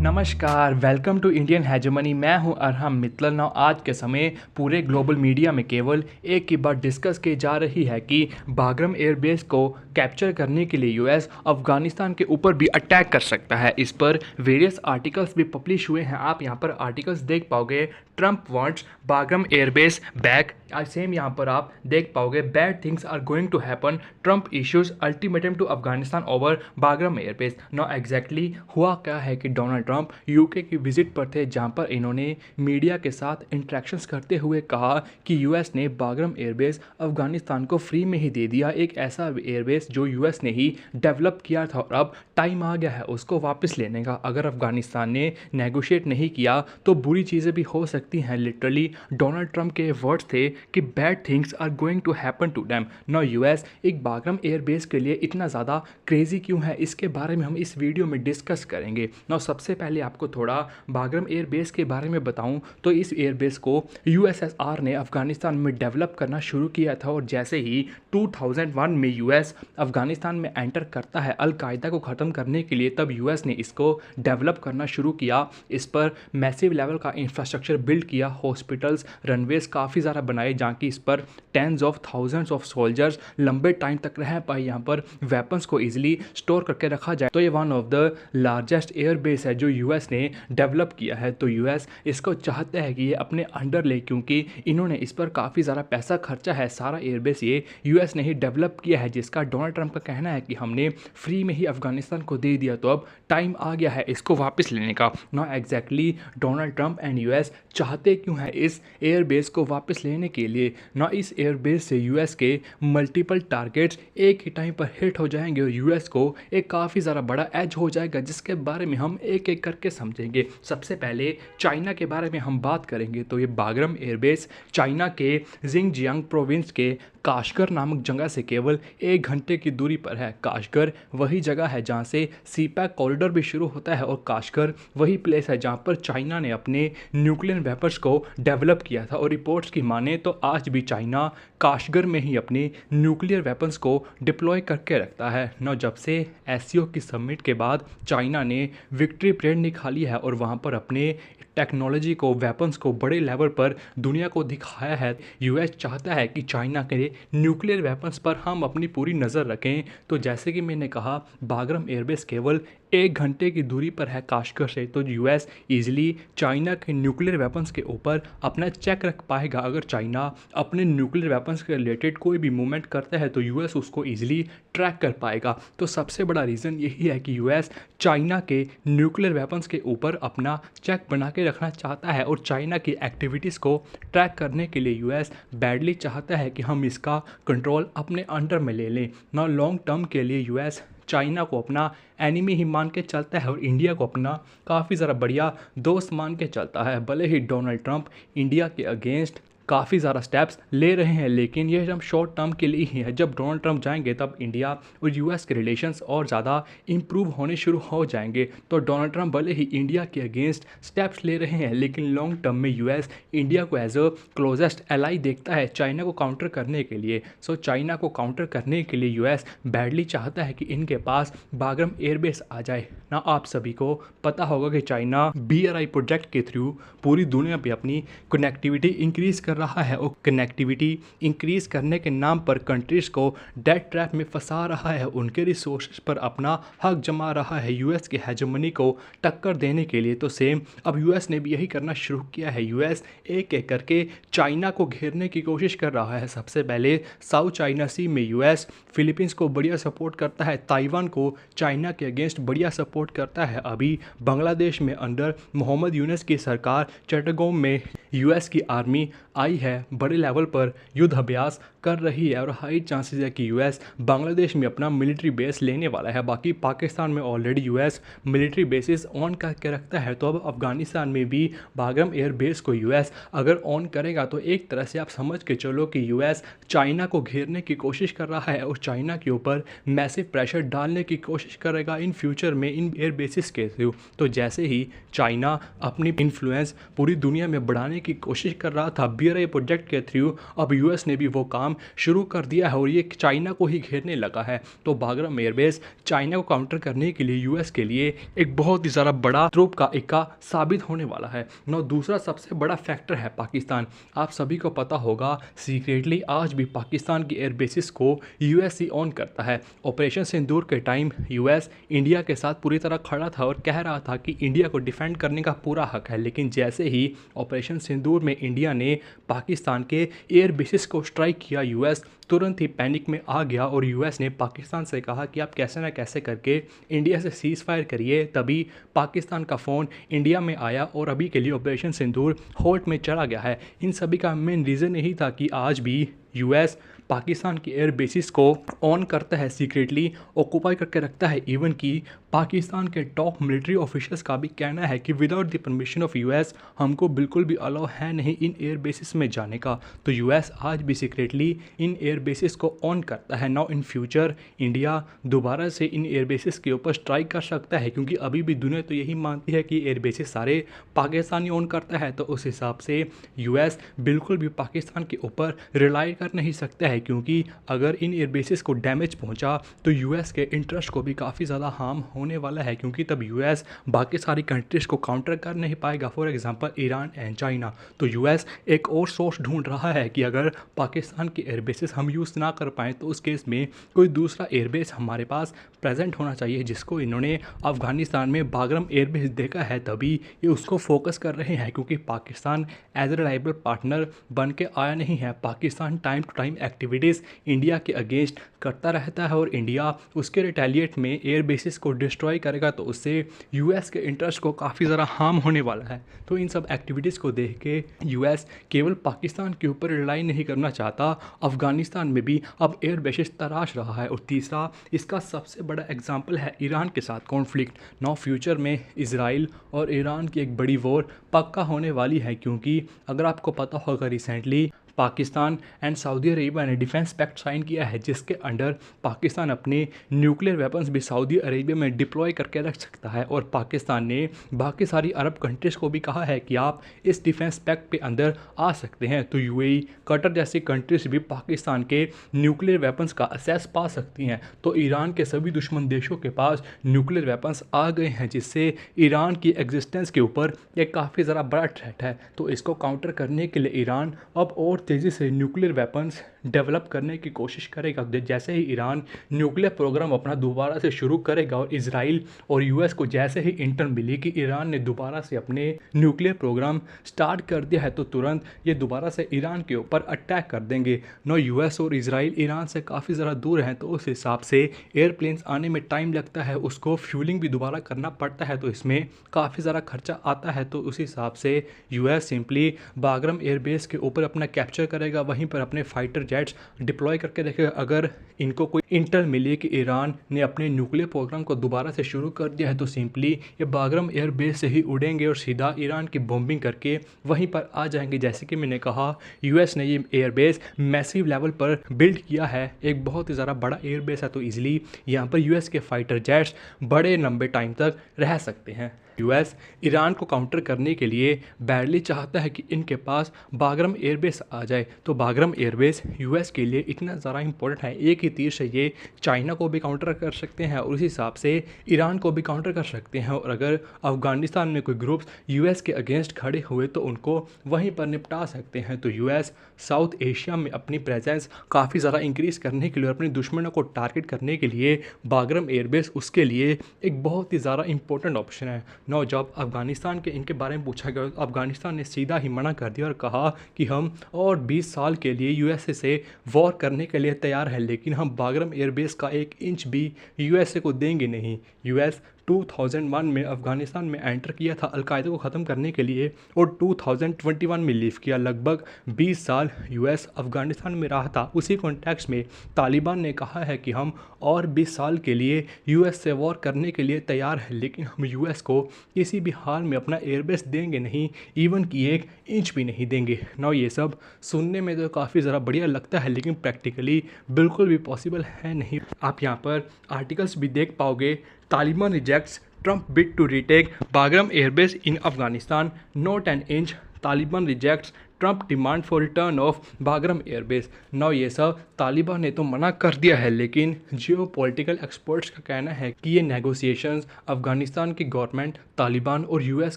नमस्कार, welcome to Indian hegemony. मैं हूं अरहम मित्तल। आज के समय पूरे ग्लोबल मीडिया में केवल एक ही बात डिस्कस की जा रही है कि बागरम एयरबेस को कैप्चर करने के लिए यूएस अफगानिस्तान के ऊपर भी अटैक कर सकता है। इस पर वेरियस आर्टिकल्स भी पब्लिश हुए हैं। आप यहां पर आर्टिकल्स देख पाओगे। Trump wants Bagram airbase back. Same यहाँ पर आप देख पाओगे, bad things are going to happen, Trump issues ultimatum to Afghanistan over Bagram airbase. No exactly हुआ क्या है कि डोनाल्ड ट्रंप यूके की विजिट पर थे, जहां पर इन्होंने मीडिया के साथ इंटरेक्शंस करते हुए कहा कि यूएस ने बागरम एयरबेस अफगानिस्तान को फ्री में ही दे दिया। एक ऐसा एयरबेस जो यूएस ने ही डेवलप किया था और अब टाइम आ गया है उसको वापस लेने का। अगर अफगानिस्तान ने नेगोशिएट नहीं किया तो बुरी चीज़ें भी हो सकती हैं। लिटरली डोनाल्ड ट्रंप के वर्ड्स थे कि bad things are going to happen to them. No US एक बागरम एयरबेस के लिए इतना ज़्यादा क्रेजी क्यों है, इसके बारे में हम इस वीडियो में डिस्कस करेंगे। नो सबसे पहले आपको थोड़ा बागरम एयरबेस के बारे में बताऊं तो इस एयरबेस को यूएसएसआर ने अफगानिस्तान में डेवलप करना शुरू किया था और जैसे ही 2001 में यूएस अफगानिस्तान में एंटर करता है अलकायदा को ख़त्म करने के लिए, तब यूएस ने इसको डेवलप करना शुरू किया। इस पर मैसिव लेवल का इंफ्रास्ट्रक्चर बिल्ड किया, हॉस्पिटल्स, रनवेज काफ़ी ज़्यादा बनाए, जहाँ की इस पर tens of thousands of soldiers लंबे टाइम तक रह पाए। यहाँ पर वेपन्स को ईजिली स्टोर करके रखा जाए। तो ये one of the largest airbase है जो यूएस ने डेवलप किया है। तो यूएस इसको चाहता है कि ये अपने अंडर ले, क्योंकि इन्होंने इस पर काफ़ी ज़्यादा पैसा खर्चा है। सारा एयरबेस ये यूएस ने ही डेवलप किया है, जिसका डोनाल्ड ट्रंप का कहना है कि हमने फ्री में ही अफगानिस्तान को दे दिया, तो अब टाइम आ गया है इसको वापस लेने का। ना exactly Donald Trump and US चाहते क्यों है इस एयरबेस को वापस लेने के लिए। ना इस एयरबेस से यूएस के मल्टीपल टारगेट्स एक ही टाइम पर हिट हो जाएंगे और यूएस को एक काफ़ी ज़्यादा बड़ा एज हो जाएगा, जिसके बारे में हम एक एक करके समझेंगे। सबसे पहले चाइना के बारे में हम बात करेंगे। तो ये बागरम एयरबेस चाइना के जिंगजियांग प्रोविंस के काशगर नामक जगह से केवल 1 घंटे की दूरी पर है। काशगर वही जगह है जहाँ से सीपैक कॉरिडोर भी शुरू होता है और काशगर वही प्लेस है जहाँ पर चाइना ने अपने न्यूक्लियर वेपन्स को डेवलप किया था। और रिपोर्ट्स की माने तो आज भी चाइना काशगर में ही अपने न्यूक्लियर वेपन्स को डिप्लॉय करके रखता है। न जब से एससीओ की समिट के बाद चाइना ने विक्ट्री परेड निकाली है और वहाँ पर अपने टेक्नोलॉजी को, वेपन्स को बड़े लेवल पर दुनिया को दिखाया है। यूएस चाहता है कि चाइना के न्यूक्लियर वेपन्स पर हम अपनी पूरी नज़र रखें। तो जैसे कि मैंने कहा, बागरम एयरबेस केवल 1 घंटे की दूरी पर है काशगर से, तो यूएस ईजिली चाइना के न्यूक्लियर वेपन्स के ऊपर अपना चेक रख पाएगा। अगर चाइना अपने न्यूक्लियर वेपन्स के रिलेटेड कोई भी मूवमेंट करता है तो यूएस उसको ईजिली ट्रैक कर पाएगा। तो सबसे बड़ा रीज़न यही है कि यूएस चाइना के न्यूक्लियर वेपन्स के ऊपर अपना चेक बना के रखना चाहता है और चाइना की एक्टिविटीज़ को ट्रैक करने के लिए यूएस बैडली चाहता है कि हम इसका कंट्रोल अपने अंडर में ले लें। ना लॉन्ग टर्म के लिए यूएस चाइना को अपना एनिमी ही मान के चलता है और इंडिया को अपना काफ़ी ज़रा बढ़िया दोस्त मान के चलता है। भले ही डोनाल्ड ट्रंप इंडिया के अगेंस्ट काफ़ी ज़्यादा स्टेप्स ले रहे हैं, लेकिन ये हम शॉर्ट टर्म के लिए ही है। जब डोनाल्ड ट्रंप जाएंगे तब इंडिया और यूएस के रिलेशंस और ज़्यादा इंप्रूव होने शुरू हो जाएंगे। तो डोनाल्ड ट्रंप भले ही इंडिया के अगेंस्ट स्टेप्स ले रहे हैं, लेकिन लॉन्ग टर्म में यूएस इंडिया को एज अ क्लोजेस्ट एलाई देखता है चाइना को काउंटर करने के लिए। सो चाइना को काउंटर करने के लिए यूएस बैडली चाहता है कि इनके पास बागरम एयरबेस आ जाए। ना आप सभी को पता होगा कि चाइना BRI प्रोजेक्ट के थ्रू पूरी दुनिया पर अपनी कनेक्टिविटी इंक्रीज कर रहा है और कनेक्टिविटी इंक्रीज करने के नाम पर कंट्रीज को डेट ट्रैप में फंसा रहा है, उनके रिसोर्सेज पर अपना हक जमा रहा है यूएस के हेजेमनी को टक्कर देने के लिए। तो सेम अब यूएस ने भी यही करना शुरू किया है। यूएस एक एक करके चाइना को घेरने की कोशिश कर रहा है। सबसे पहले साउथ चाइना सी में यूएस फिलीपींस को बढ़िया सपोर्ट करता है, ताइवान को चाइना के अगेंस्ट बढ़िया सपोर्ट करता है। अभी बांग्लादेश में अंडर मोहम्मद यूनुस की सरकार चट्टगोम में यूएस की आर्मी आई है, बड़े लेवल पर युद्ध अभ्यास कर रही है और हाई चांसेस है कि यूएस बांग्लादेश में अपना मिलिट्री बेस लेने वाला है। बाकी पाकिस्तान में already US military bases on करके रखता है, तो अब अफगानिस्तान में भी बागरम एयर बेस को यूएस अगर ऑन करेगा तो एक तरह से आप समझ के चलो कि यूएस चाइना को घेरने की कोशिश कर रहा है और चाइना के ऊपर मैसिव प्रेशर डालने की कोशिश करेगा इन फ्यूचर में इन एयर बेसिस के थ्रू। तो जैसे ही चाइना अपनी इन्फ्लुएंस पूरी दुनिया में बढ़ाने की कोशिश कर रहा था BRI प्रोजेक्ट के थ्रू, अब यूएस ने भी वो काम प्रोग्राम शुरू कर दिया है और ये चाइना को ही घेरने लगा है। तो बागरम एयरबेस चाइना को काउंटर करने के लिए यूएस के लिए एक बहुत ही ज़्यादा बड़ा ट्रूप का इक्का साबित होने वाला है। नौ दूसरा सबसे बड़ा फैक्टर है पाकिस्तान। आप सभी को पता होगा सीक्रेटली आज भी पाकिस्तान की एयरबेसिस को यूएस ही ऑन करता है। ऑपरेशन सिंदूर के टाइम यूएस इंडिया के साथ पूरी तरह खड़ा था और कह रहा था कि इंडिया को डिफेंड करने का पूरा हक है, लेकिन जैसे ही ऑपरेशन सिंदूर में इंडिया ने पाकिस्तान के एयर बेसिस को स्ट्राइक किया, यूएस तुरंत ही पैनिक में आ गया और यूएस ने पाकिस्तान से कहा कि आप कैसे ना कैसे करके इंडिया से सीज़ फायर करिए। तभी पाकिस्तान का फ़ोन इंडिया में आया और अभी के लिए ऑपरेशन सिंदूर होल्ड में चला गया है। इन सभी का मेन रीज़न यही था कि आज भी यूएस पाकिस्तान की एयर बेसिस को ऑन करता है, सीक्रेटली ऑक्यूपाई करके रखता है। इवन कि पाकिस्तान के टॉप मिलिट्री ऑफिसर्स का भी कहना है कि without the permission of US हमको बिल्कुल भी अलाउ है नहीं इन एयर बेसिस में जाने का। तो यूएस आज भी सीक्रेटली इन एयर बेसिस को ऑन करता है। नाउ इन फ्यूचर इंडिया दोबारा से इन एयर बेसिस के ऊपर स्ट्राइक कर सकता है, क्योंकि अभी भी दुनिया तो यही मानती है कि एयर बेसिस सारे पाकिस्तानी ऑन करता है। तो उस हिसाब से यूएस बिल्कुल भी पाकिस्तान के ऊपर रिलाई कर नहीं सकता है, क्योंकि अगर इन एयर बेसिस को डैमेज पहुंचा तो यूएस के इंटरेस्ट को भी काफ़ी ज़्यादा हार्म होने वाला है, क्योंकि तब यूएस बाकी सारी कंट्रीज़ को काउंटर कर नहीं पाएगा, for example Iran and China. तो यूएस एक और सोर्स ढूंढ रहा है कि अगर पाकिस्तान की एयर बेसिस हम यूज़ ना कर पाएँ तो उस केस में कोई दूसरा एयरबेस हमारे पास प्रेजेंट होना चाहिए, जिसको इन्होंने अफगानिस्तान में बागरम एयरबेस देखा है। तभी ये उसको फोकस कर रहे हैं, क्योंकि Pakistan as a reliable partner बन के आया नहीं है। Pakistan time to time activities India के अगेंस्ट करता रहता है और इंडिया उसके रिटेलिएट में एयर बेसिस को डिस्ट्रॉय करेगा, तो उससे यूएस के इंटरेस्ट को काफ़ी ज़्यादा हार्म होने वाला है। तो इन सब एक्टिविटीज़ को देख के यूएस केवल पाकिस्तान के ऊपर रिलाई नहीं करना चाहता, अफगानिस्तान में भी अब एयर बेसिस तराश रहा है। और तीसरा इसका सबसे बड़ा एग्जाम्पल है ईरान के साथ कॉन्फ्लिक्ट। नाउ फ्यूचर में इजराइल और ईरान की एक बड़ी वॉर पक्का होने वाली है, क्योंकि अगर आपको पता होगा recently Pakistan and Saudi Arabia ने डिफेंस पैक्ट साइन किया है, जिसके अंडर पाकिस्तान अपने न्यूक्लियर वेपन्स भी सऊदी अरेबिया में डिप्लॉय करके रख सकता है। और पाकिस्तान ने बाकी सारी अरब कंट्रीज़ को भी कहा है कि आप इस डिफेंस पैक्ट के अंदर आ सकते हैं। तो यूएई, कतर जैसी कंट्रीज भी पाकिस्तान के न्यूक्लियर वेपन्स का एक्सेस पा सकती हैं। तो ईरान के सभी दुश्मन देशों के पास न्यूक्लियर वेपन्स आ गए हैं, जिससे ईरान की एग्जिस्टेंस के ऊपर एक काफ़ी ज़रा बड़ा थ्रेट है। तो इसको काउंटर करने के लिए ईरान अब और तेज़ी से न्यूक्लियर वेपन्स डेवलप करने की कोशिश करेगा। जैसे ही ईरान न्यूक्लियर प्रोग्राम अपना दोबारा से शुरू करेगा और इजराइल और यूएस को जैसे ही इंटर मिली कि ईरान ने दोबारा से अपने न्यूक्लियर प्रोग्राम स्टार्ट कर दिया है, तो तुरंत ये दोबारा से ईरान के ऊपर अटैक कर देंगे। नो यूएस और इजराइल ईरान से काफ़ी ज़रा दूर हैं, तो उस हिसाब से एयरप्लेन्स आने में टाइम लगता है, उसको फ्यूलिंग भी दोबारा करना पड़ता है, तो इसमें काफ़ी ज़रा खर्चा आता है। तो उस हिसाब से यूएस सिंपली बागरम एयरबेस के ऊपर अपना कैप्चर करेगा, वहीं पर अपने फाइटर जेट्स डिप्लॉय करके देखेगा। अगर इनको कोई इंटेल मिले कि ईरान ने अपने न्यूक्लियर प्रोग्राम को दोबारा से शुरू कर दिया है, तो सिंपली ये बागरम एयरबेस से ही उड़ेंगे और सीधा ईरान की बॉम्बिंग करके वहीं पर आ जाएंगे। जैसे कि मैंने कहा, यूएस ने ये एयरबेस मैसिव लेवल पर बिल्ड किया है, एक बहुत ही ज़्यादा बड़ा एयरबेस है, तो ईजिली यहाँ पर यूएस के फाइटर जेट्स बड़े लंबे टाइम तक रह सकते हैं। यूएस ईरान को काउंटर करने के लिए बैडली चाहता है कि इनके पास बागरम एयरबेस आ जाए। तो बागरम एयरबेस यूएस के लिए इतना ज़्यादा इंपॉर्टेंट है, एक ही तीर से ये चाइना को भी काउंटर कर सकते हैं और उस हिसाब से ईरान को भी काउंटर कर सकते हैं। और अगर अफगानिस्तान में कोई ग्रुप्स यूएस के अगेंस्ट खड़े हुए तो उनको वहीं पर निपटा सकते हैं। तो यूएस साउथ एशिया में अपनी प्रेजेंस काफ़ी ज़्यादा इंक्रीज़ करने के लिए और अपने दुश्मनों को टारगेट करने के लिए बागरम एयरबेस उसके लिए एक बहुत ही ज़्यादा इंपॉर्टेंट ऑप्शन है। नौ जब अफगानिस्तान के इनके बारे में पूछा गया, अफगानिस्तान ने सीधा ही मना कर दिया और कहा कि हम और 20 साल के लिए यूएसए से वॉर करने के लिए तैयार हैं, लेकिन हम बागरम एयरबेस का 1 इंच भी यूएसए को देंगे नहीं। यूएस 2001 में अफगानिस्तान में एंटर किया था अलकायदा को ख़त्म करने के लिए और 2021 में लीव किया। लगभग 20 साल यूएस अफगानिस्तान में रहा था। उसी कॉन्टेक्स्ट में तालिबान ने कहा है कि हम और 20 साल के लिए यूएस से वॉर करने के लिए तैयार हैं, लेकिन हम यूएस को किसी भी हाल में अपना एयरबेस देंगे नहीं, इवन कि 1 इंच भी नहीं देंगे। ना ये सब सुनने में तो काफ़ी ज़रा बढ़िया लगता है, लेकिन प्रैक्टिकली बिल्कुल भी पॉसिबल है नहीं। आप यहाँ पर आर्टिकल्स भी देख पाओगे, Taliban rejects Trump bid to retake Bagram airbase in Afghanistan, not an inch. Taliban rejects Trump demand for return of Bagram airbase. Now ये सब तालिबान ने तो मना कर दिया है, लेकिन जियो पॉलिटिकल एक्सपर्ट्स का कहना है कि ये नेगोशिएशंस अफगानिस्तान की गवर्नमेंट, तालिबान और यूएस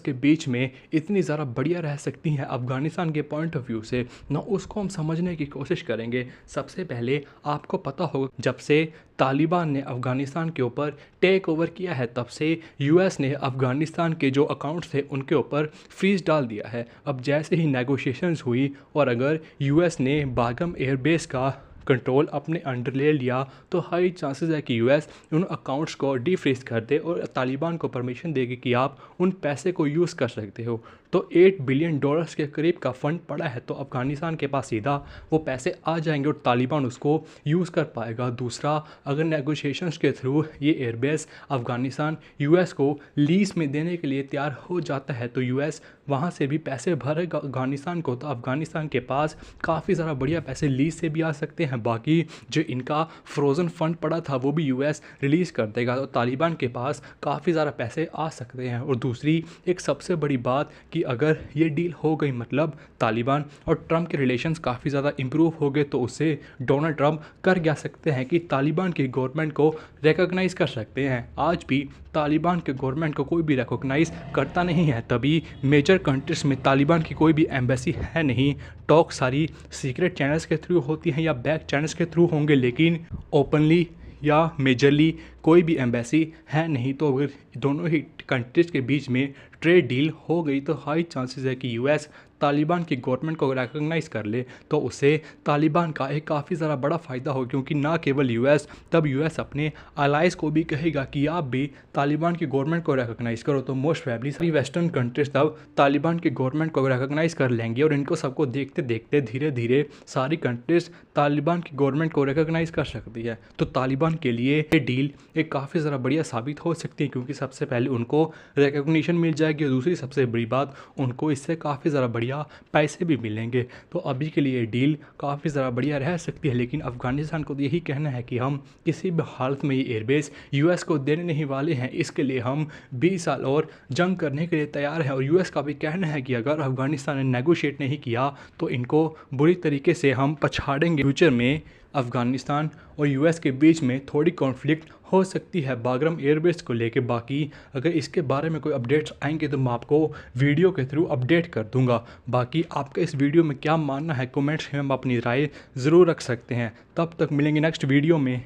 के बीच में इतनी ज़्यादा बढ़िया रह सकती हैं अफगानिस्तान के पॉइंट ऑफ व्यू से ना, उसको हम समझने की कोशिश करेंगे। सबसे पहले आपको पता होगा, जब से तालिबान ने अफगानिस्तान के ऊपर टेक ओवर किया है तब से यूएस ने अफगानिस्तान के जो अकाउंट्स थे उनके ऊपर फ्रीज डाल दिया है। अब जैसे ही नेगोशिएशंस हुई और अगर यूएस ने बागरम एयरबेस का कंट्रोल अपने अंडर ले लिया तो हाई चांसेस है कि यूएस उन अकाउंट्स को डीफ्रीज कर दे और तालिबान को परमिशन देगी कि आप उन पैसे को यूज़ कर सकते हो। तो $8 बिलियन के करीब का फंड पड़ा है, तो अफगानिस्तान के पास सीधा वो पैसे आ जाएंगे और तालिबान उसको यूज़ कर पाएगा। दूसरा, अगर नेगोशिएशंस के थ्रू ये एयरबेस अफगानिस्तान यूएस को लीज में देने के लिए तैयार हो जाता है तो यूएस वहाँ से भी पैसे भरेगा अफगानिस्तान को, तो अफगानिस्तान के पास काफ़ी ज़्यादा बढ़िया पैसे लीज से भी आ सकते हैं। बाकी जो इनका फ्रोज़न फंड पड़ा था वो भी यूएस रिलीज़ कर देगा, तो तालिबान के पास काफ़ी ज़्यादा पैसे आ सकते हैं। और दूसरी एक सबसे बड़ी बात कि अगर ये डील हो गई, मतलब तालिबान और ट्रंप के रिलेशंस काफ़ी ज़्यादा इम्प्रूव हो गए, तो उससे डोनाल्ड ट्रंप कर क्या सकते हैं कि तालिबान की गवर्नमेंट को रिकॉग्नाइज़ कर सकते हैं। आज भी तालिबान के गवर्नमेंट को कोई भी रिकॉग्नाइज़ करता नहीं है, तभी मेजर कंट्रीज में तालिबान की कोई भी एम्बेसी है नहीं। टॉक सारी सीक्रेट चैनल्स के थ्रू होती हैं या बैक चैनल्स के थ्रू होंगे, लेकिन ओपनली या मेजरली कोई भी एम्बेसी है नहीं। तो अगर दोनों ही कंट्रीज़ के बीच में ट्रेड डील हो गई तो हाई चांसेस है कि यूएस तालिबान की गवर्नमेंट को रिकॉग्नाइज़ कर ले, तो उससे तालिबान का एक काफ़ी ज़्यादा बड़ा फ़ायदा हो, क्योंकि ना केवल यूएस, तब यूएस अपने अलाइज को भी कहेगा कि आप भी तालिबान की गवर्नमेंट को रिकॉग्नाइज़ करो, तो मोस्ट प्रोबेबली सारी वेस्टर्न कंट्रीज तब तालिबान की गवर्नमेंट को रिकॉग्नाइज़ कर लेंगे और इनको सबको देखते देखते धीरे धीरे सारी कंट्रीज तालिबान की गवर्नमेंट को रिकॉग्नाइज़ कर सकती है। तो तालिबान के लिए ये डील एक काफ़ी ज़्यादा बढ़िया साबित हो सकती है, क्योंकि सबसे पहले उनको रिकॉग्निशन मिल जाएगी और दूसरी सबसे बड़ी बात, उनको इससे काफ़ी ज़्यादा बढ़िया पैसे भी मिलेंगे। तो अभी के लिए डील काफ़ी ज़्यादा बढ़िया रह सकती है, लेकिन अफगानिस्तान को तो यही कहना है कि हम किसी भी हालत में ये एयरबेस यूएस को देने नहीं वाले हैं। इसके लिए हम 20 साल और जंग करने के लिए तैयार हैं। और यूएस का भी कहना है कि अगर अफगानिस्तान ने नेगोशिएट नहीं किया तो इनको बुरी तरीके से हम पछाड़ेंगे। फ्यूचर में अफगानिस्तान और यूएस के बीच में थोड़ी कॉन्फ्लिक्ट हो सकती है बागरम एयरबेस को लेके। बाकी अगर इसके बारे में कोई अपडेट्स आएंगे तो मैं आपको वीडियो के थ्रू अपडेट कर दूंगा। बाकी आपका इस वीडियो में क्या मानना है, कमेंट्स में हम अपनी राय ज़रूर रख सकते हैं। तब तक मिलेंगे नेक्स्ट वीडियो में।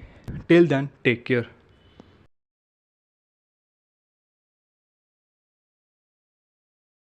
Till then take care.